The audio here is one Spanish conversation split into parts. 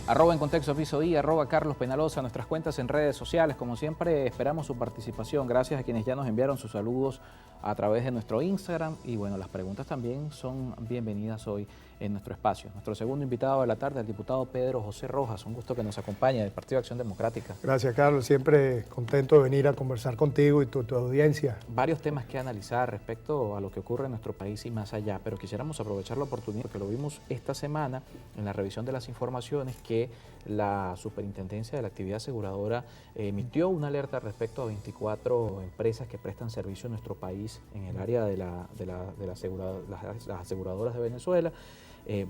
En Contexto Piso I, Carlos Penaloza, nuestras cuentas en redes sociales. Como siempre, esperamos su participación. Gracias a quienes ya nos enviaron sus saludos a través de nuestro Instagram. Y bueno, las preguntas también son bienvenidas hoy en nuestro espacio. Nuestro segundo invitado de la tarde, el diputado Pedro José Rojas. Un gusto que nos acompañe del Partido de Acción Democrática. Gracias, Carlos. Siempre contento de venir a conversar contigo y tu audiencia. Varios temas que analizar respecto a lo que ocurre en nuestro país y más allá, pero quisiéramos aprovechar la oportunidad porque lo vimos esta semana en la revisión de las informaciones que la Superintendencia de la Actividad Aseguradora emitió una alerta respecto a 24 empresas que prestan servicio en nuestro país en el área de las aseguradoras de Venezuela.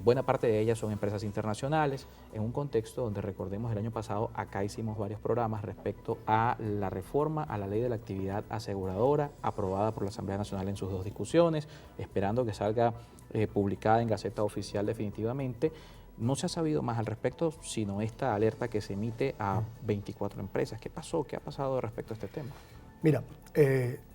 Buena parte de ellas son empresas internacionales, en un contexto donde, recordemos, el año pasado acá hicimos varios programas respecto a la reforma a la ley de la actividad aseguradora, aprobada por la Asamblea Nacional en sus dos discusiones, esperando que salga publicada en Gaceta Oficial definitivamente. No se ha sabido más al respecto, sino esta alerta que se emite a 24 empresas. ¿Qué pasó? ¿Qué ha pasado respecto a este tema? Mira,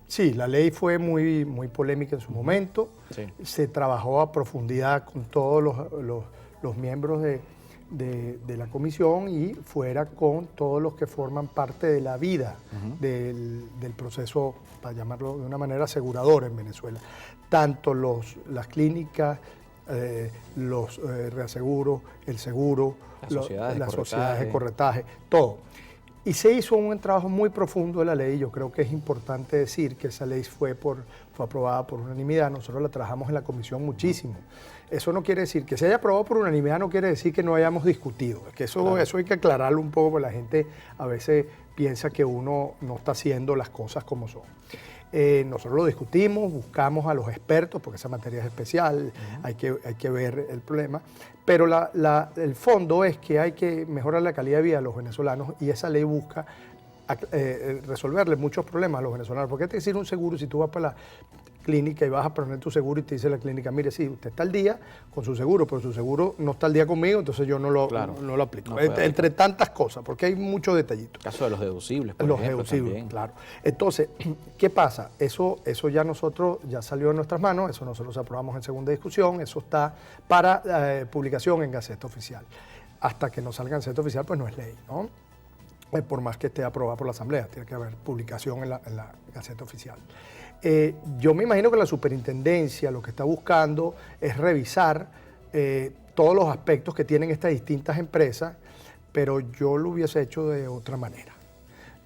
sí, la ley fue muy polémica en su momento. Sí. Se trabajó a profundidad con todos los miembros de la comisión y fuera con todos los que forman parte de la vida del proceso, para llamarlo de una manera, aseguradora en Venezuela. Tanto las clínicas, los reaseguros, el seguro, las sociedades de corretaje, todo. Y se hizo un trabajo muy profundo de la ley. Yo creo que es importante decir que esa ley fue aprobada por unanimidad. Nosotros la trabajamos en la comisión muchísimo. Eso no quiere decir que se haya aprobado por unanimidad, no quiere decir que no hayamos discutido. Es que eso hay que aclararlo un poco, porque la gente a veces piensa que uno no está haciendo las cosas como son. Nosotros lo discutimos, buscamos a los expertos, porque esa materia es especial, hay que ver el problema, pero el fondo es que hay que mejorar la calidad de vida de los venezolanos y esa ley busca resolverle muchos problemas a los venezolanos. ¿Por qué te decir un seguro si tú vas para la clínica y vas a poner tu seguro y te dice la clínica, mire, sí, usted está al día con su seguro, pero su seguro no está al día conmigo, entonces yo no lo aplico? No entre tantas cosas, porque hay muchos detallitos. Caso de los deducibles, por ejemplo, deducibles, también. Claro. Entonces, ¿qué pasa? Eso ya salió de nuestras manos, eso nosotros aprobamos en segunda discusión, eso está para publicación en Gaceta Oficial. Hasta que no salga en Gaceta Oficial, pues no es ley, ¿no? Por más que esté aprobada por la Asamblea, tiene que haber publicación en la Gaceta Oficial. Yo me imagino que la superintendencia lo que está buscando es revisar todos los aspectos que tienen estas distintas empresas, pero yo lo hubiese hecho de otra manera.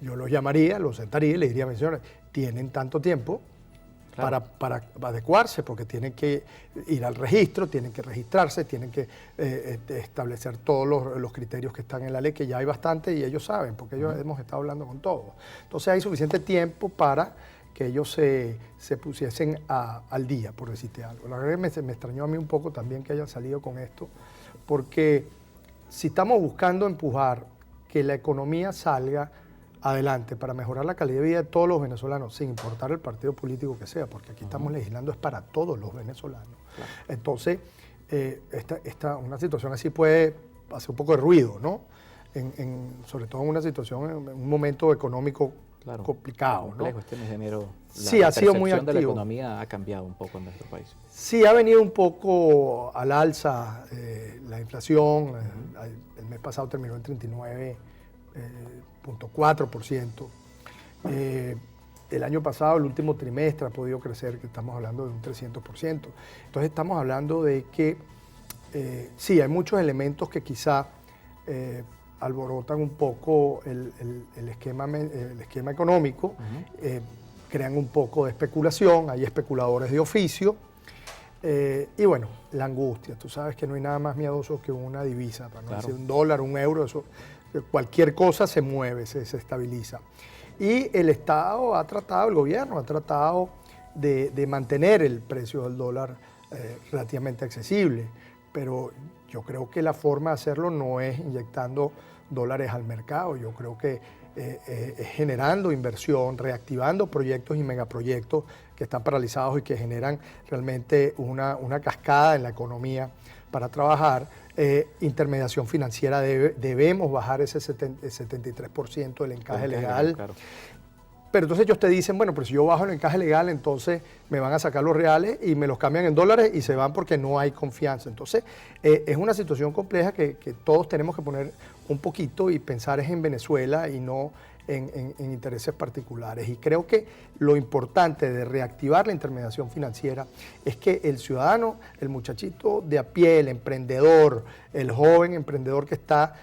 Yo los llamaría, los sentaría y les diría, señores, tienen tanto tiempo para adecuarse, porque tienen que ir al registro, tienen que registrarse, tienen que establecer todos los criterios que están en la ley, que ya hay bastante y ellos saben, porque ellos hemos estado hablando con todos. Entonces hay suficiente tiempo para que ellos se pusiesen al día, por decirte algo. La verdad que me extrañó a mí un poco también que hayan salido con esto, porque si estamos buscando empujar que la economía salga adelante para mejorar la calidad de vida de todos los venezolanos, sin importar el partido político que sea, porque aquí estamos legislando es para todos los venezolanos. Claro. Entonces, una situación así puede hacer un poco de ruido, ¿no? Sobre todo en una situación, en un momento económico complicado, complejo, ¿no? Este mes de enero, sí, ha sido muy activo. De la economía ha cambiado un poco en nuestro país. Sí, ha venido un poco al alza la inflación. El mes pasado terminó en 39.4%. El año pasado, el último trimestre, ha podido crecer, que estamos hablando de un 300%. Entonces estamos hablando de que sí, hay muchos elementos que quizá alborotan un poco el esquema económico, crean un poco de especulación, hay especuladores de oficio, y bueno, la angustia. Tú sabes que no hay nada más miedoso que una divisa, para no decir un dólar, un euro, eso, cualquier cosa se mueve, se estabiliza. Y el Estado el gobierno ha tratado de mantener el precio del dólar relativamente accesible, pero yo creo que la forma de hacerlo no es inyectando dólares al mercado. Yo creo que es generando inversión, reactivando proyectos y megaproyectos que están paralizados y que generan realmente una cascada en la economía para trabajar. Intermediación financiera, debemos bajar ese 73% del encaje legal. Claro. Pero entonces ellos te dicen, bueno, pues si yo bajo el encaje legal, entonces me van a sacar los reales y me los cambian en dólares y se van porque no hay confianza. Entonces, es una situación compleja que todos tenemos que poner un poquito y pensar es en Venezuela y no en intereses particulares. Y creo que lo importante de reactivar la intermediación financiera es que el ciudadano, el muchachito de a pie, el emprendedor, el joven emprendedor que está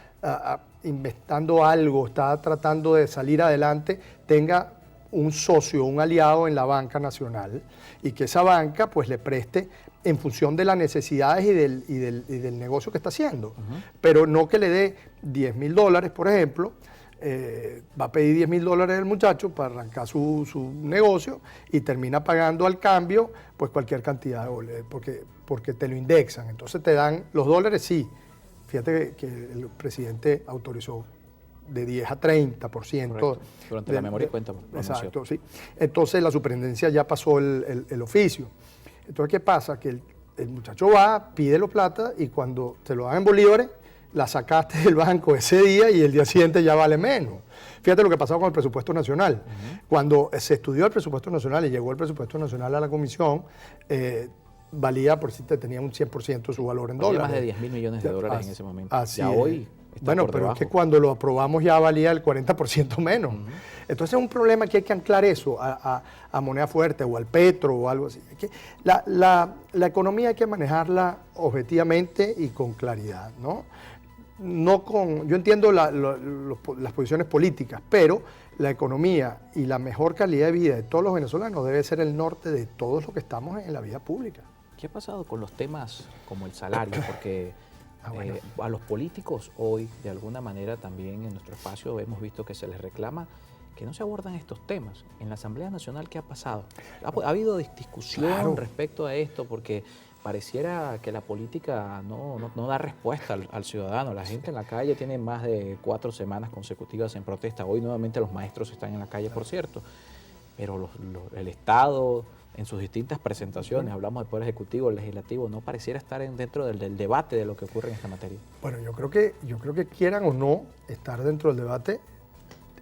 inventando algo, está tratando de salir adelante, tenga un socio, un aliado en la banca nacional y que esa banca pues le preste en función de las necesidades y del negocio que está haciendo. Pero no que le dé $10.000, por ejemplo, va a pedir $10.000 el muchacho para arrancar su negocio y termina pagando al cambio pues cualquier cantidad de dólares porque te lo indexan. Entonces te dan los dólares, sí. Fíjate que el presidente autorizó de 10 a 30%. Correcto. Durante la memoria y cuenta. Exacto, sí. Entonces la superintendencia ya pasó el oficio. Entonces, ¿qué pasa? Que el muchacho va, pide la plata y cuando te lo dan en bolívares, la sacaste del banco ese día y el día siguiente ya vale menos. Fíjate lo que pasó con el presupuesto nacional. Cuando se estudió el presupuesto nacional y llegó el presupuesto nacional a la comisión, valía, por si te tenía un 100% de su valor en dólares. Más de 10.000 millones de dólares en ese momento. Así ya es. hoy está bueno, por pero debajo. es que cuando lo aprobamos ya valía el 40% menos. Entonces es un problema que hay que anclar eso a moneda fuerte o al petro o algo así. La economía hay que manejarla objetivamente y con claridad, ¿no? Yo entiendo las posiciones políticas, pero la economía y la mejor calidad de vida de todos los venezolanos debe ser el norte de todos los que estamos en la vida pública. ¿Qué ha pasado con los temas como el salario? Porque a los políticos hoy, de alguna manera también en nuestro espacio hemos visto que se les reclama que no se abordan estos temas. En la Asamblea Nacional, ¿qué ha pasado? ¿Ha habido discusión respecto a esto? Porque pareciera que la política no da respuesta al ciudadano. La gente en la calle tiene más de 4 semanas consecutivas en protesta. Hoy nuevamente los maestros están en la calle, por cierto. Pero el Estado, en sus distintas presentaciones, hablamos del Poder Ejecutivo, el Legislativo, no pareciera estar dentro del debate de lo que ocurre en esta materia. Bueno, yo creo que quieran o no estar dentro del debate,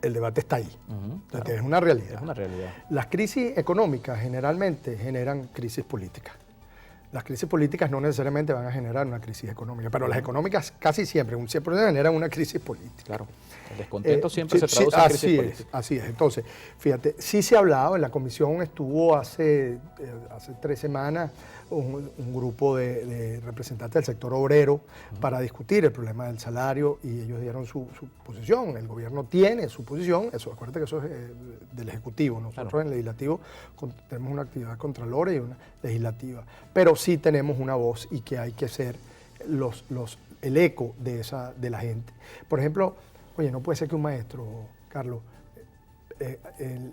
el debate está ahí. Claro. Es una realidad. Es una realidad. Las crisis económicas generalmente generan crisis políticas. Las crisis políticas no necesariamente van a generar una crisis económica, pero las económicas casi siempre, un 100% generan una crisis política. Claro, el descontento siempre se traduce en crisis política. Así es. Entonces, fíjate, sí se ha hablado, en la comisión estuvo hace 3 semanas un grupo de representantes del sector obrero para discutir el problema del salario y ellos dieron su posición. El gobierno tiene su posición, acuérdate que eso es del Ejecutivo. Nosotros en el Legislativo tenemos una actividad contralora y una legislativa, pero sí tenemos una voz y que hay que ser el eco de la gente. Por ejemplo, oye, no puede ser que un maestro, Carlos,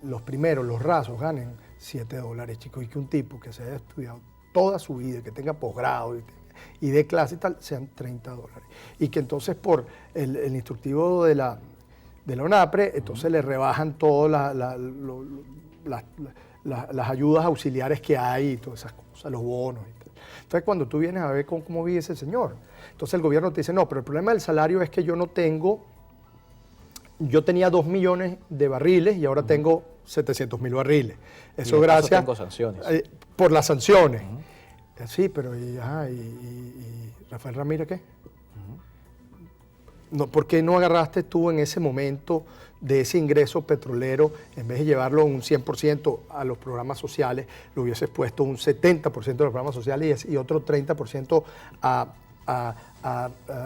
los rasos ganen $7, chicos, y que un tipo que se haya estudiado toda su vida, que tenga posgrado y de clase y tal, sean $30. Y que entonces por el instructivo de la ONAPRE, entonces le rebajan todas las ayudas auxiliares que hay y todas esas cosas, los bonos y tal. Entonces cuando tú vienes a ver cómo vive ese señor, entonces el gobierno te dice, no, pero el problema del salario es que yo tenía 2 millones de barriles y ahora tengo 700.000 barriles. Eso gracias tengo sanciones. Por las sanciones. Sí, pero ¿y Rafael Ramírez qué? No, ¿por qué no agarraste tú en ese momento de ese ingreso petrolero, en vez de llevarlo un 100% a los programas sociales, lo hubieses puesto un 70% de los programas sociales y otro 30% a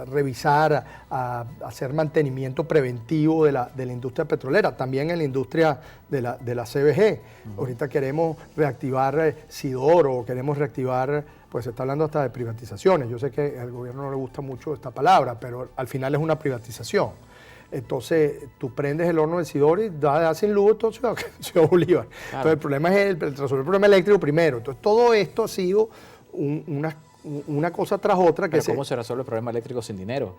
revisar, a hacer mantenimiento preventivo de la industria petrolera, también en la industria de la CBG. Ahorita queremos reactivar Sidoro, queremos reactivar, pues se está hablando hasta de privatizaciones. Yo sé que al gobierno no le gusta mucho esta palabra, pero al final es una privatización. Entonces, tú prendes el horno de Sidoro y da sin luz todo Ciudad Bolívar. Claro. Entonces, el problema es resolver el problema eléctrico primero. Entonces, todo esto ha sido una cosa tras otra. Pero ¿cómo se resuelve el problema eléctrico sin dinero?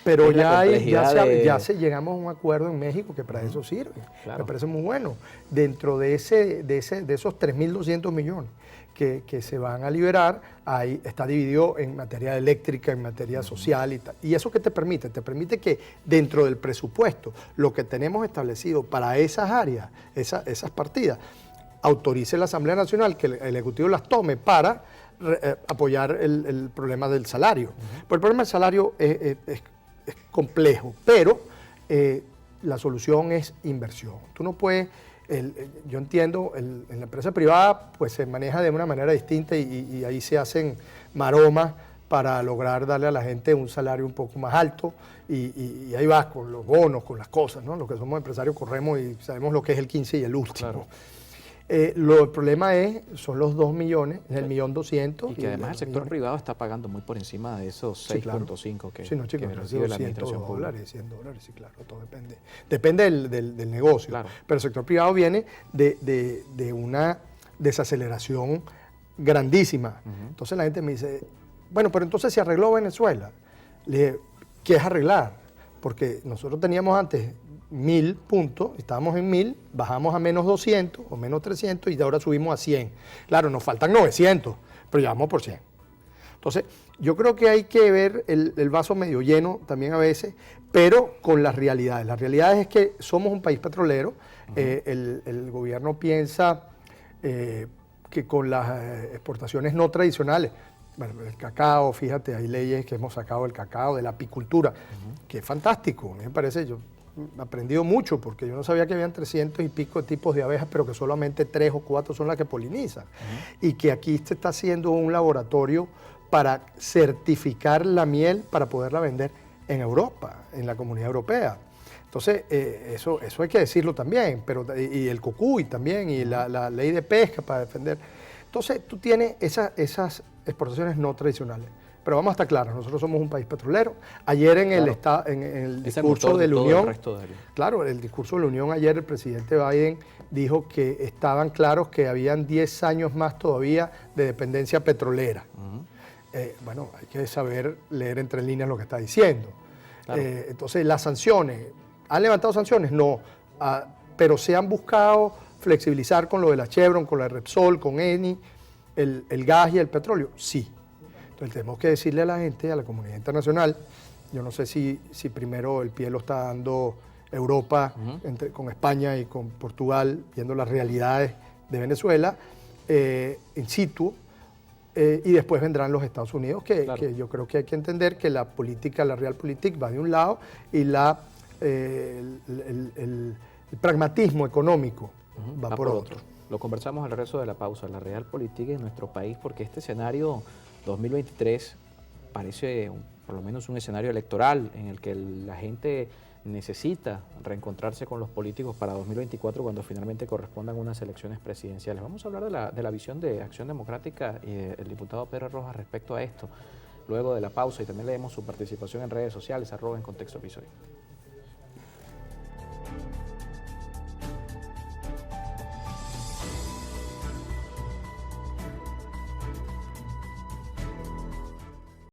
Pero es la ya llegamos a un acuerdo en México que para eso sirve. Claro. Me parece muy bueno. Dentro de esos 3.200 millones que se van a liberar, ahí está dividido en materia eléctrica, en materia social y tal. ¿Y eso qué te permite? Te permite que dentro del presupuesto, lo que tenemos establecido para esas áreas, esas partidas, autorice la Asamblea Nacional que el Ejecutivo las tome para apoyar el problema del salario. Pues el problema del salario es complejo, pero la solución es inversión. Tú no puedes, yo entiendo, en la empresa privada pues se maneja de una manera distinta y ahí se hacen maromas para lograr darle a la gente un salario un poco más alto y ahí vas con los bonos, con las cosas, ¿no? Los que somos empresarios corremos y sabemos lo que es el 15 y el último. Claro. El problema son los 2 millones, el 1.200.000. Y que además el sector privado está pagando muy por encima de esos 6.5 que recibe la administración pública. $100, sí, claro, todo depende. Depende del negocio, claro. Pero el sector privado viene de una desaceleración grandísima. Entonces la gente me dice, bueno, pero entonces se arregló Venezuela. Le dije, ¿qué es arreglar? Porque nosotros teníamos antes 1.000 puntos, estábamos en 1.000, bajamos a menos 200 o menos 300 y ahora subimos a 100. Claro, nos faltan 900, pero ya vamos por 100. Entonces, yo creo que hay que ver el vaso medio lleno también a veces, pero con las realidades. Las realidades es que somos un país petrolero, el gobierno piensa que con las exportaciones no tradicionales, bueno, el cacao, fíjate, hay leyes que hemos sacado del cacao, de la apicultura, que es fantástico, a mí me parece, yo he aprendido mucho porque yo no sabía que habían 300 y pico de tipos de abejas, pero que solamente 3 o 4 son las que polinizan. Y que aquí se está haciendo un laboratorio para certificar la miel para poderla vender en Europa, en la Comunidad Europea. Entonces, eso hay que decirlo también, y el cocuy también, y la ley de pesca para defender. Entonces, tú tienes esas exportaciones no tradicionales. Pero vamos a estar claros, nosotros somos un país petrolero. Ayer en el discurso de la Unión, claro, el discurso de la Unión ayer el presidente Biden dijo que estaban claros que habían 10 años más todavía de dependencia petrolera. Bueno, hay que saber leer entre líneas lo que está diciendo. Claro. Entonces, las sanciones, ¿han levantado sanciones? No, pero se han buscado flexibilizar con lo de la Chevron, con la Repsol, con Eni, el gas y el petróleo, sí. Entonces tenemos que decirle a la gente, a la comunidad internacional, yo no sé si primero el pie lo está dando Europa con España y con Portugal, viendo las realidades de Venezuela, in situ, y después vendrán los Estados Unidos, claro. que yo creo que hay que entender que la política, la realpolitik va de un lado y el pragmatismo económico va por otro. Lo conversamos al regreso de la pausa, la realpolitik en nuestro país, porque este escenario 2023 parece por lo menos un escenario electoral en el que la gente necesita reencontrarse con los políticos para 2024 cuando finalmente correspondan unas elecciones presidenciales. Vamos a hablar de la visión de Acción Democrática y el diputado Pedro Rojas respecto a esto, luego de la pausa, y también leemos su participación en redes sociales, @encontextoepisodio.